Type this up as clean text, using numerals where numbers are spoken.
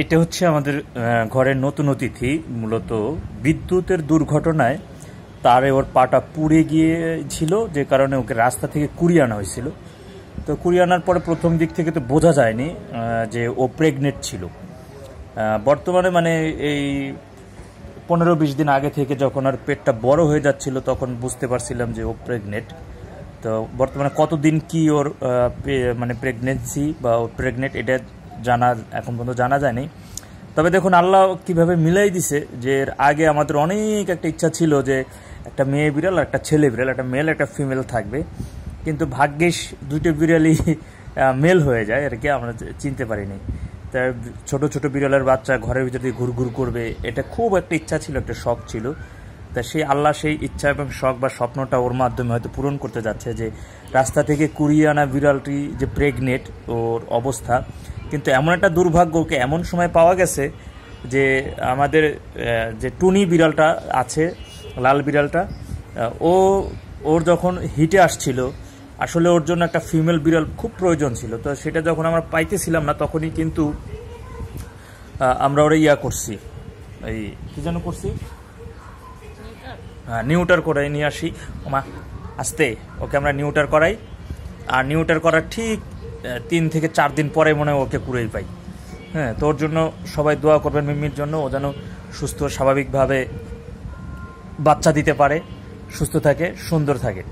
এটা হচ্ছে আমাদের ঘরের নতুন অতিথি। মূলত বিদ্যুতের দুর্ঘটনায় তারে ওর পাটা পুড়ে গিয়েছিল, যে কারণে ওকে রাস্তা থেকে কুড়িয়ে আনা হয়েছিল। তো কুড়িয়ে আনার পরে প্রথম দিক থেকে তো বোঝা যায়নি যে ও প্রেগনেন্ট ছিল। বর্তমানে মানে এই 15-20 দিন আগে থেকে যখন আর পেটটা বড় হয়ে যাচ্ছিল তখন বুঝতে পারছিলাম যে ও প্রেগনেন্ট। তো বর্তমানে কতদিন কি ওর মানে প্রেগনেন্সি বা ও প্রেগনেন্ট এটা এখন পর্যন্ত জানা যায়নি। তবে দেখুন আল্লাহ কিভাবে মিলাই দিছে, যে এর আগে আমাদের অনেক একটা ইচ্ছা ছিল যে একটা মেয়ে বিড়াল আর একটা ছেলে বিড়াল, একটা মেল একটা ফিমেল থাকবে, কিন্তু ভাগ্যিস দুটো বিড়ালই মেল হয়ে যায় আর কি, আমরা চিনতে পারিনি। তা ছোট ছোট বিড়ালের বাচ্চা ঘরের ভিতর দিয়ে ঘুরঘুর করবে, এটা খুব একটা ইচ্ছা ছিল, একটা শখ ছিল। তা সেই আল্লাহ সেই ইচ্ছা এবং শখ বা স্বপ্নটা ওর মাধ্যমে হয়তো পূরণ করতে যাচ্ছে, যে রাস্তা থেকে কুড়িয়ে আনা বিড়ালটি যে প্রেগনেন্ট ওর অবস্থা। কিন্তু এমন একটা দুর্ভাগ্য, ওকে এমন সময় পাওয়া গেছে যে আমাদের যে টুনি বিড়ালটা আছে, লাল বিড়ালটা, ওর যখন হিটে আসছিল, আসলে ওর জন্য একটা ফিমেল বিড়াল খুব প্রয়োজন ছিল। তো সেটা যখন আমরা পাইতেছিলাম না তখনই কিন্তু আমরা ওরা করছি, এই কি যেন করছি, নিউটার করাই নিয়ে আসি। ওমা আসতে ওকে আমরা নিউটার করাই, আর নিউটার করার ঠিক 3 থেকে 4 দিন পরে মনে হয় ওকে কুড়েই পাই। হ্যাঁ, তো ওর জন্য সবাই দোয়া করবেন মিমির জন্য, ও যেন সুস্থ স্বাভাবিকভাবে বাচ্চা দিতে পারে, সুস্থ থাকে, সুন্দর থাকে।